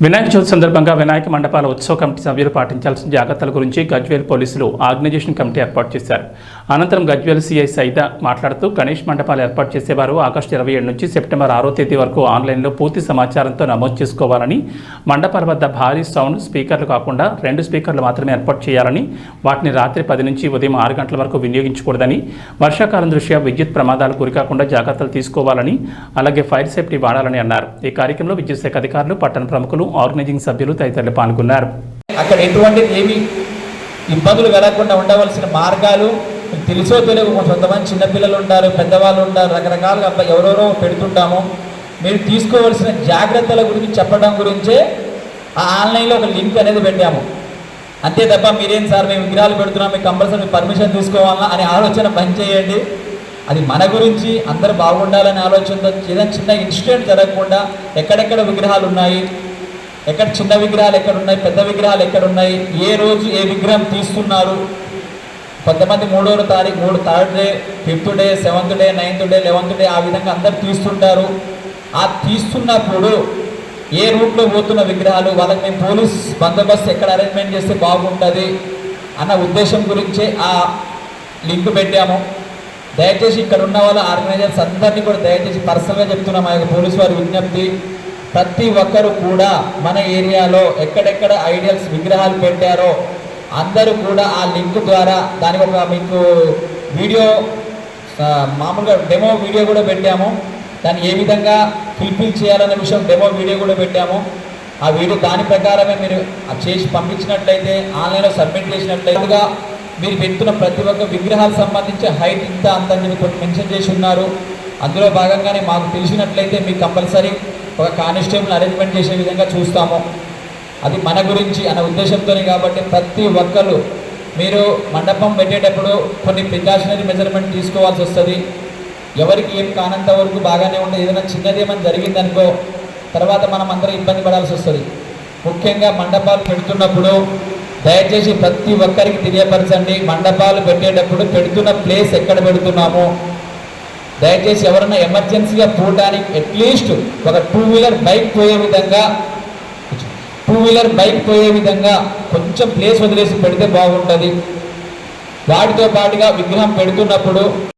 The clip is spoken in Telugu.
వినాయక చవితి సందర్భంగా వినాయక మండపాల ఉత్సవ కమిటీ సభ్యులు పాటించాల్సిన జాగ్రత్తల గురించి గజ్వేల్ పోలీసులు ఆర్గనైజేషన్ కమిటీ ఏర్పాటు చేశారు. అనంతరం గజ్వేల్ సిఐ సైదా మాట్లాడుతూ గణేష్ మండపాలు ఏర్పాటు చేసేవారు ఆగస్టు 27 నుంచి సెప్టెంబర్ 6వ తేదీ వరకు ఆన్లైన్లో పూర్తి సమాచారంతో నమోదు చేసుకోవాలని, మండపాల వద్ద భారీ సౌండ్ స్పీకర్లు కాకుండా 2 స్పీకర్లు మాత్రమే ఏర్పాటు చేయాలని, వాటిని రాత్రి 10 నుంచి ఉదయం 6 గంటల వరకు వినియోగించకూడదని, వర్షాకాలం దృష్ట్యా విద్యుత్ ప్రమాదాలు గురికాకుండా జాగ్రత్తలు తీసుకోవాలని, అలాగే ఫైర్ సేఫ్టీ వాడాలని అన్నారు. ఈ కార్యక్రమంలో విద్యుత్ శాఖ అధికారులు, పట్టణ ప్రముఖులు, ఆర్గనైజింగ్ సభ్యులు తదితరులు పాల్గొన్నారు. అక్కడ ఎటువంటి ఏమి ఇబ్బందులు కలగకుండా ఉండవలసిన మార్గాలు తెలుసో తెలియదు. కొంతమంది చిన్నపిల్లలు ఉంటారు, పెద్దవాళ్ళు ఉంటారు, రకరకాలుగా ఎవరెవరో పెడుతుంటాము. మీరు తీసుకోవాల్సిన జాగ్రత్తల గురించి చెప్పడం గురించే ఆ ఆన్లైన్లో ఒక లింక్ అనేది పెట్టాము. అంతే తప్ప మీరేం సార్ మేము విగ్రహాలు పెడుతున్నాం, మీకు కంపల్సరీ పర్మిషన్ తీసుకోవాలా అనే ఆలోచన బంద్ చేయండి. అది మన గురించి అందరూ బాగుండాలనే ఆలోచనతో ఏదైనా చిన్న ఇన్సిడెంట్ జరగకుండా ఎక్కడెక్కడ విగ్రహాలు ఉన్నాయి, ఎక్కడ చిన్న విగ్రహాలు ఎక్కడ ఉన్నాయి, పెద్ద విగ్రహాలు ఎక్కడ ఉన్నాయి, ఏ రోజు ఏ విగ్రహం తీస్తున్నారు. కొంతమంది 3వ తారీఖు 3rd day, 5th day, 7th day, 9th day, 11th day ఆ విధంగా అందరు తీస్తుంటారు. ఆ తీస్తున్నప్పుడు ఏ రూట్లో పోతున్న విగ్రహాలు వాళ్ళకి మేము పోలీస్ బందోబస్తు ఎక్కడ అరేంజ్మెంట్ చేస్తే బాగుంటుంది అన్న ఉద్దేశం గురించే ఆ లింక్ పెట్టాము. దయచేసి ఇక్కడ ఉన్న వాళ్ళ ఆర్గనైజర్స్ అందరినీ కూడా దయచేసి పర్సనల్గా చెప్తున్నాం. ఆ యొక్క పోలీసు వారి విజ్ఞప్తి, ప్రతి ఒక్కరు కూడా మన ఏరియాలో ఎక్కడెక్కడ ఐడియల్స్ విగ్రహాలు పెట్టారో అందరూ కూడా ఆ లింక్ ద్వారా దానికి ఒక మీకు వీడియో మామూలుగా డెమో వీడియో కూడా పెట్టాము. దాన్ని ఏ విధంగా ఫుల్ఫిల్ చేయాలనే విషయం డెమో వీడియో కూడా పెట్టాము. ఆ వీడియో దాని ప్రకారమే మీరు చేసి పంపించినట్లయితే, ఆన్లైన్లో సబ్మిట్ చేసినట్లయితే మీరు పెడుతున్న ప్రతి ఒక్క విగ్రహాలకు సంబంధించి హైట్ ఇంత అంత అని కొన్ని మెన్షన్ చేసి ఉన్నారు. అందులో భాగంగానే మాకు తెలిసినట్లయితే మీకు కంపల్సరీ ఒక కానిస్టేబుల్ అరేంజ్మెంట్ చేసే విధంగా చూస్తాము. అది మన గురించి అన్న ఉద్దేశంతోనే. కాబట్టి ప్రతి ఒక్కరు మీరు మండపం పెట్టేటప్పుడు కొన్ని ప్రికాషనరీ మెజర్మెంట్ తీసుకోవాల్సి వస్తుంది. ఎవరికి ఏం కానంత వరకు బాగానే ఉంటుంది. ఏదైనా చిన్నది ఏమైనా జరిగిందనుకో తర్వాత మనం అందరం ఇబ్బంది పడాల్సి వస్తుంది. ముఖ్యంగా మండపాలు పెడుతున్నప్పుడు దయచేసి ప్రతి ఒక్కరికి తెలియపరచండి. మండపాలు పెట్టేటప్పుడు పెడుతున్న ప్లేస్ ఎక్కడ పెడుతున్నాము. దయచేసి ఎవరైనా ఎమర్జెన్సీగా పోవడానికి అట్లీస్ట్ ఒక 2 వీలర్ బైక్ పోయే విధంగా కొంచెం ప్లేస్ వదిలేసి పెడితే బాగుంటుంది. వాటితో పాటుగా విగ్రహం పెడుతున్నప్పుడు